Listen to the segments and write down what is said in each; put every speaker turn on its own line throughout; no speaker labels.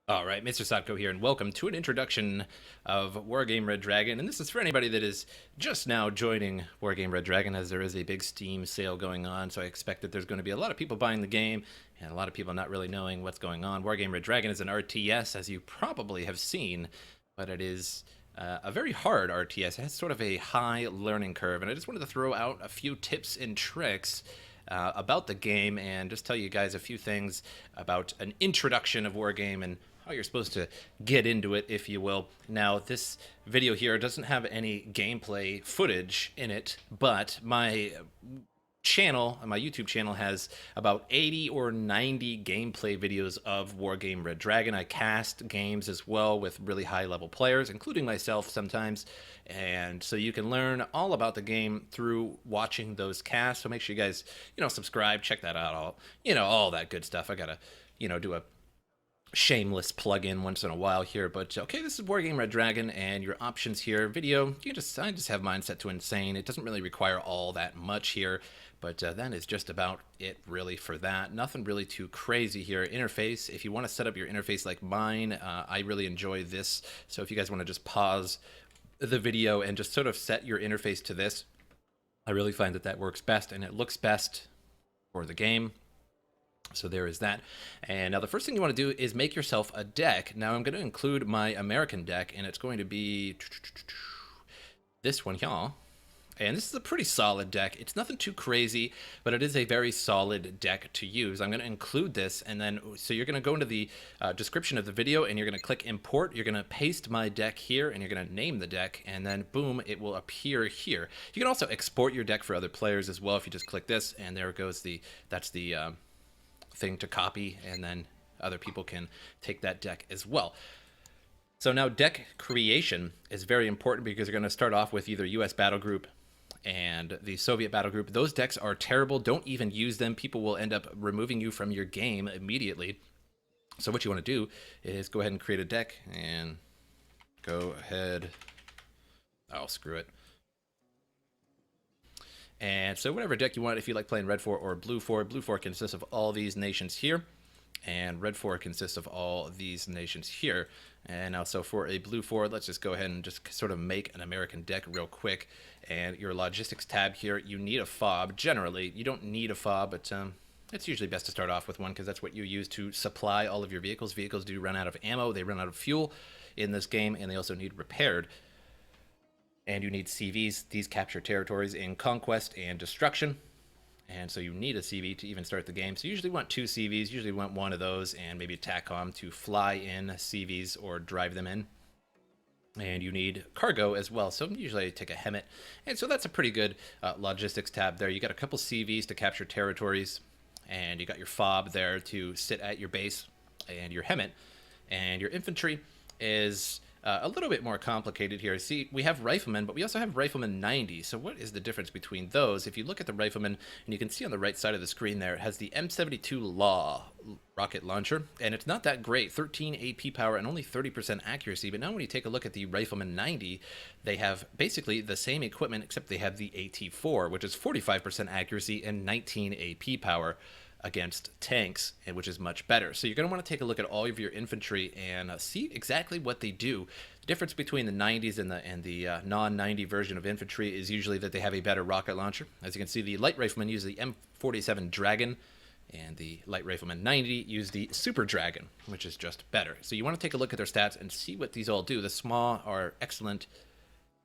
All right, MrSotko here, and welcome to an introduction of Wargame Red Dragon. And this is for anybody that is just now joining Wargame Red Dragon, as there is a big Steam sale going on. So I expect that there's going to be a lot of people buying the game and a lot of people not really knowing what's going on. Wargame Red Dragon is an RTS, as you probably have seen, but it is a very hard RTS. It has sort of a high learning curve, and I just wanted to throw out a few tips and tricks about the game and just tell you guys a few things about an introduction of Wargame and how you're supposed to get into it, if you will. Now, this video here doesn't have any gameplay footage in it, but my YouTube channel has about 80 or 90 gameplay videos of Wargame Red Dragon. I cast games as well with really high level players, including myself sometimes. And so you can learn all about the game through watching those casts. So make sure you guys, subscribe, check that out, all that good stuff. I gotta, do a shameless plug-in once in a while here, but okay, this is Wargame Red Dragon, and your options here. Video, I just have mine set to insane. It doesn't really require all that much here, but that is just about it really for that. Nothing really too crazy here. Interface, if you want to set up your interface like mine, I really enjoy this. So if you guys want to just pause the video and just sort of set your interface to this, I really find that that works best, and it looks best for the game. So there is that. And now the first thing you want to do is make yourself a deck. Now I'm going to include my American deck, and it's going to be this one here. And this is a pretty solid deck. It's nothing too crazy, but it is a very solid deck to use. I'm going to include this, and then so you're going to go into the description of the video, and you're going to click import. You're going to paste my deck here, and you're going to name the deck, and then boom, it will appear here. You can also export your deck for other players as well if you just click this, and there goes that's the thing to copy, and then other people can take that deck as well. So now deck creation is very important because you're going to start off with either US Battle Group and the Soviet Battle Group. Those decks are terrible. Don't even use them. People will end up removing you from your game immediately. So what you want to do is go ahead and create a deck, and go ahead. Oh, screw it. And so whatever deck you want, if you like playing red 4 or blue 4, blue 4 consists of all these nations here, and red 4 consists of all these nations here. And now, so for a blue 4, let's just go ahead and just sort of make an American deck real quick. And your logistics tab here, you need a fob. Generally, you don't need a fob, but it's usually best to start off with one because that's what you use to supply all of your vehicles. Vehicles do run out of ammo, they run out of fuel in this game, and they also need repaired. And you need CVs. These capture territories in conquest and destruction. And so you need a CV to even start the game. So you usually want 2 CVs, usually want one of those, and maybe a TACOM to fly in CVs or drive them in. And you need cargo as well. So usually I take a HEMET. And so that's a pretty good logistics tab there. You got a couple CVs to capture territories, and you got your FOB there to sit at your base, and your HEMET. And your infantry is a little bit more complicated here. See, we have riflemen, but we also have rifleman 90. So what is the difference between those? If you look at the rifleman, and you can see on the right side of the screen there, it has the M72 Law rocket launcher, and it's not that great, 13 AP power and only 30% accuracy. But now when you take a look at the rifleman 90, they have basically the same equipment, except they have the AT4, which is 45% accuracy and 19 AP power against tanks, which is much better. So you're going to want to take a look at all of your infantry and see exactly what they do. The difference between the 90s and the non-90 version of infantry is usually that they have a better rocket launcher. As you can see, the light riflemen use the M47 Dragon, and the light rifleman 90 use the Super Dragon, which is just better. So you want to take a look at their stats and see what these all do. The SMAW are excellent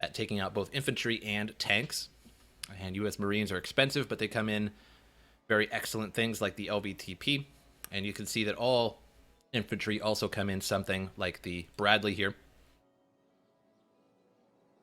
at taking out both infantry and tanks, and US Marines are expensive, but they come in very excellent things like the LVTP, and you can see that all infantry also come in something like the Bradley here,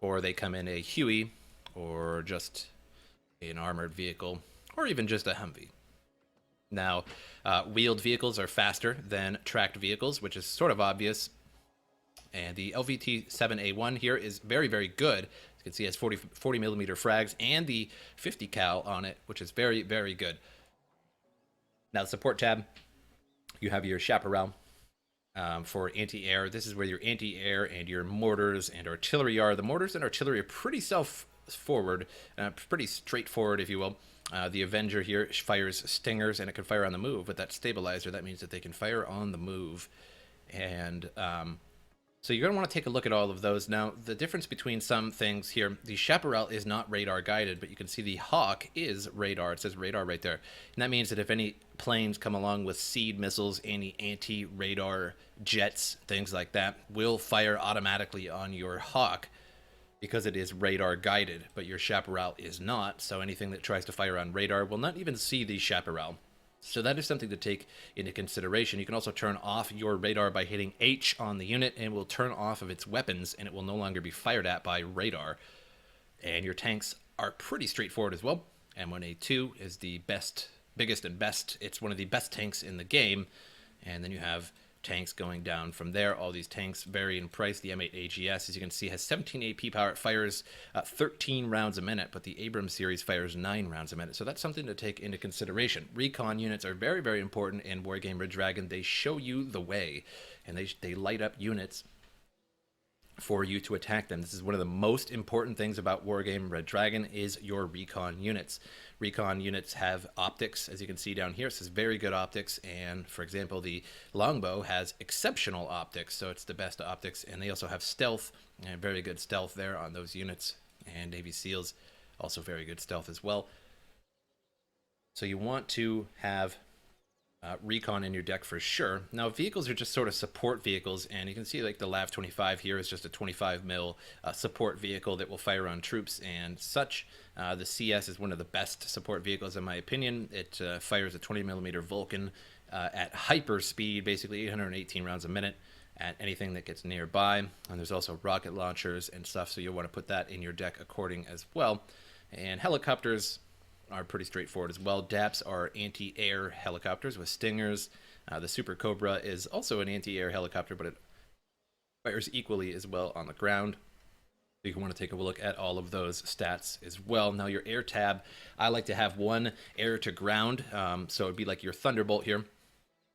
or they come in a Huey, or just an armored vehicle, or even just a Humvee. Now, wheeled vehicles are faster than tracked vehicles, which is sort of obvious, and the LVT-7A1 here is very, very good. You can see it has 40 millimeter frags and the 50 cal on it, which is very, very good. Now, the support tab, you have your chaparral for anti-air. This is where your anti-air and your mortars and artillery are. The mortars and artillery are pretty self-forward, pretty straightforward, if you will. The Avenger here fires stingers, and it can fire on the move. With that stabilizer, that means that they can fire on the move. And so you're going to want to take a look at all of those. Now, the difference between some things here, the Chaparral is not radar guided, but you can see the Hawk is radar. It says radar right there. And that means that if any planes come along with seed missiles, any anti-radar jets, things like that, will fire automatically on your Hawk because it is radar guided, but your Chaparral is not. So anything that tries to fire on radar will not even see the Chaparral. So that is something to take into consideration. You can also turn off your radar by hitting H on the unit, and it will turn off of its weapons, and it will no longer be fired at by radar. And your tanks are pretty straightforward as well. M1A2 is the biggest and best. It's one of the best tanks in the game. And then you have tanks going down from there. All these tanks vary in price. The M8 AGS, as you can see, has 17 AP power. It fires 13 rounds a minute, but the Abrams series fires 9 rounds a minute. So that's something to take into consideration. Recon units are very, very important in Wargame Red Dragon. They show you the way, and they light up units for you to attack them. This is one of the most important things about Wargame Red Dragon is your recon units. Recon units have optics, as you can see down here. It says very good optics, and for example, the longbow has exceptional optics, so it's the best optics, and they also have stealth, and very good stealth there on those units, and Navy SEALs also very good stealth as well. So you want to have recon in your deck for sure. Now vehicles are just sort of support vehicles, and you can see like the LAV 25 here is just a 25 mil support vehicle that will fire on troops and such. The CS is one of the best support vehicles in my opinion. It fires a 20 millimeter Vulcan at hyper speed, basically 818 rounds a minute at anything that gets nearby. And there's also rocket launchers and stuff, so you'll want to put that in your deck according as well. And helicopters are pretty straightforward as well. DAPs are anti-air helicopters with stingers. The Super Cobra is also an anti-air helicopter, but it fires equally as well on the ground. So you can want to take a look at all of those stats as well. Now your air tab, I like to have one air to ground, so it'd be like your Thunderbolt here,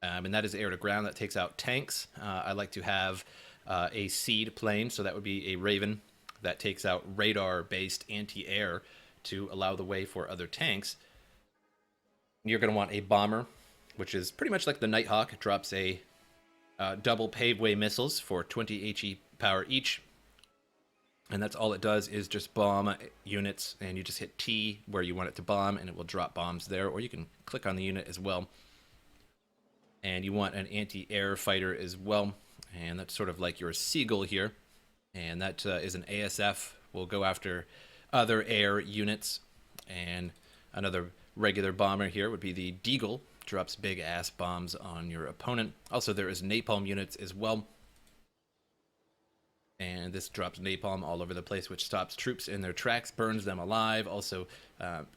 and that is air to ground. That takes out tanks. I like to have a seed plane, so that would be a Raven that takes out radar-based anti-air to allow the way for other tanks. You're going to want a bomber, which is pretty much like the Nighthawk. It drops a double paveway missiles for 20 HE power each. And that's all it does is just bomb units, and you just hit T where you want it to bomb, and it will drop bombs there, or you can click on the unit as well. And you want an anti-air fighter as well, and that's sort of like your Seagull here. And that is an ASF. We'll go after other air units, and another regular bomber here would be the Deagle. Drops big ass bombs on your opponent. Also there is napalm units as well, and this drops napalm all over the place, which stops troops in their tracks, burns them alive, also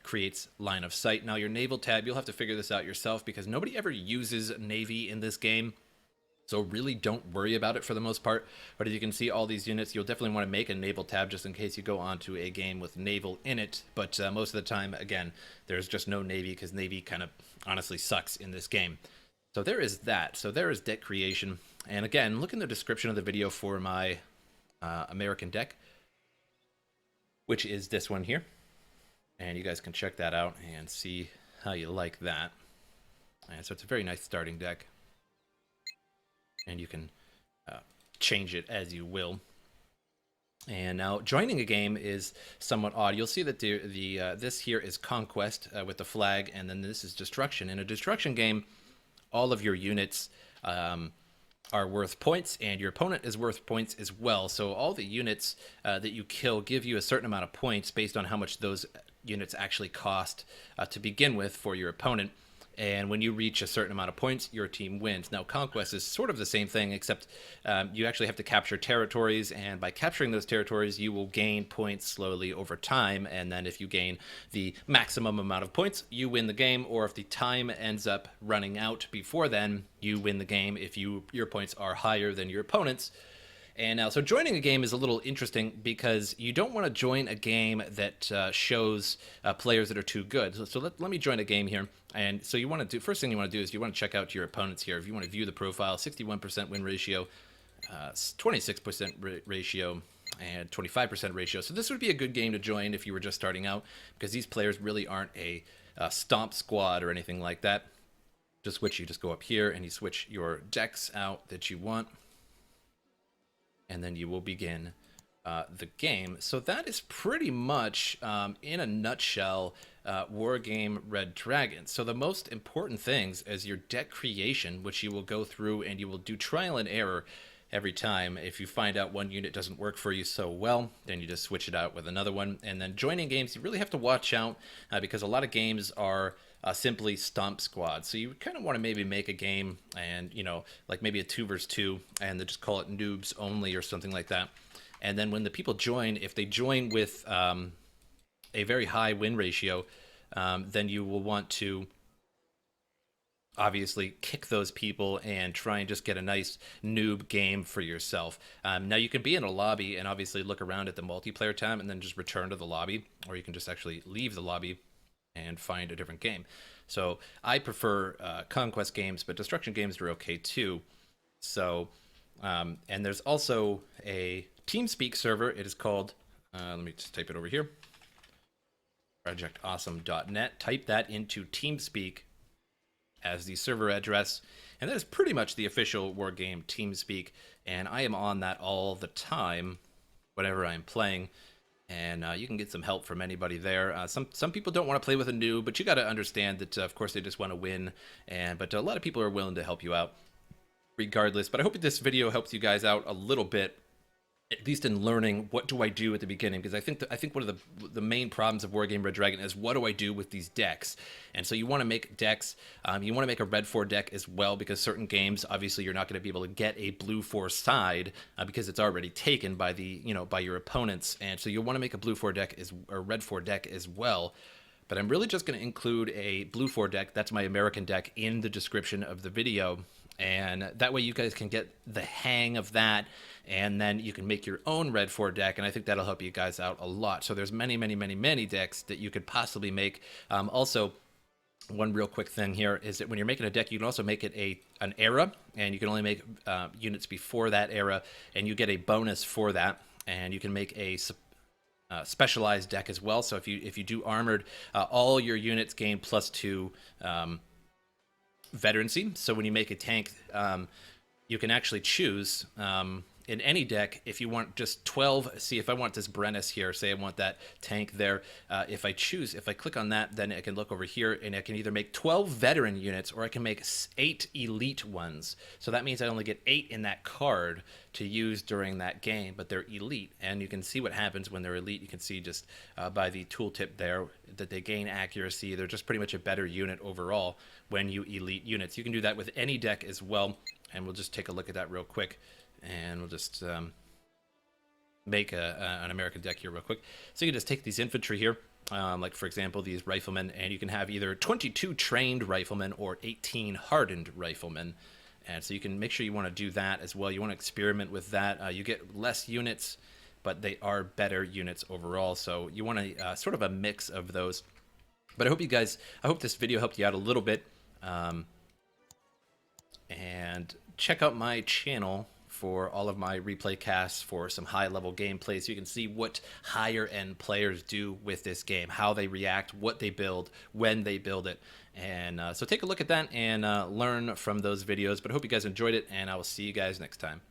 creates line of sight. Now your naval tab, you'll have to figure this out yourself because nobody ever uses navy in this game. So really don't worry about it for the most part. But as you can see, all these units, you'll definitely want to make a naval tab just in case you go onto a game with naval in it. But most of the time, again, there's just no navy because navy kind of honestly sucks in this game. So there is that. So there is deck creation. And again, look in the description of the video for my American deck, which is this one here. And you guys can check that out and see how you like that. And so it's a very nice starting deck, and you can change it as you will. And now joining a game is somewhat odd. You'll see that this here is Conquest with the flag, and then this is Destruction. In a Destruction game, all of your units are worth points, and your opponent is worth points as well. So all the units that you kill give you a certain amount of points based on how much those units actually cost to begin with for your opponent. And when you reach a certain amount of points, your team wins. Now, Conquest is sort of the same thing, except you actually have to capture territories, and by capturing those territories, you will gain points slowly over time, and then if you gain the maximum amount of points, you win the game, or if the time ends up running out before then, you win the game if your points are higher than your opponent's. And now, so joining a game is a little interesting because you don't want to join a game that shows players that are too good. So let me join a game here. And so you want to do, first thing you want to do is you want to check out your opponents here. If you want to view the profile, 61% win ratio, 26% ratio, and 25% ratio. So this would be a good game to join if you were just starting out, because these players really aren't a stomp squad or anything like that. to switch, you just go up here and you switch your decks out that you want, and then you will begin the game. So that is pretty much, in a nutshell, Wargame Red Dragon. So the most important things is your deck creation, which you will go through and you will do trial and error every time. If you find out one unit doesn't work for you so well, then you just switch it out with another one. And then joining games, you really have to watch out because a lot of games are simply stomp squad. So you kind of want to maybe make a game and, you know, like maybe a 2 versus 2 and they just call it noobs only or something like that. And then when the people join, if they join with a very high win ratio, then you will want to obviously kick those people and try and just get a nice noob game for yourself. Now you can be in a lobby and obviously look around at the multiplayer tab and then just return to the lobby, or you can just actually leave the lobby and find a different game. So I prefer conquest games, but destruction games are okay too. So, and there's also a TeamSpeak server. It is called, let me just type it over here, projectawesome.net. Type that into TeamSpeak as the server address, and that is pretty much the official Wargame TeamSpeak, and I am on that all the time whenever I'm playing. And you can get some help from anybody there. Some people don't want to play with a noob, but you got to understand that, of course, they just want to win. But a lot of people are willing to help you out regardless. But I hope that this video helps you guys out a little bit, at least in learning what do I do at the beginning, because I think one of the main problems of Wargame Red Dragon is what do I do with these decks. And so you want to make decks, you want to make a red 4 deck as well, because certain games obviously you're not going to be able to get a blue 4 side because it's already taken by the, you know, by your opponents. And so you'll want to make a blue 4 deck or red 4 deck as well. But I'm really just going to include a blue 4 deck, that's my American deck, in the description of the video. And that way you guys can get the hang of that, and then you can make your own red 4 deck, and I think that'll help you guys out a lot. So there's many decks that you could possibly make. Also, one real quick thing here is that when you're making a deck, you can also make it an era, and you can only make units before that era, and you get a bonus for that, and you can make a specialized deck as well. So if you do armored, all your units gain +2 veterancy. So when you make a tank, you can actually choose in any deck if you want just 12. See, if I want this Brennus here, say I want that tank there, if I click on that, then I can look over here and I can either make 12 veteran units or I can make 8 elite ones. So that means I only get 8 in that card to use during that game, but they're elite. And you can see what happens when they're elite. You can see just by the tooltip there that they gain accuracy. They're just pretty much a better unit overall when you elite units. You can do that with any deck as well, and we'll just take a look at that real quick. And we'll just make an American deck here real quick. So you can just take these infantry here, like for example these riflemen, and you can have either 22 trained riflemen or 18 hardened riflemen. And so you can make sure you want to do that as well. You want to experiment with that. You get less units, but they are better units overall. So you want a sort of a mix of those. But I hope this video helped you out a little bit. And check out my channel for all of my replay casts for some high-level gameplay, so you can see what higher-end players do with this game, how they react, what they build, when they build it. And so take a look at that and learn from those videos. But I hope you guys enjoyed it, and I will see you guys next time.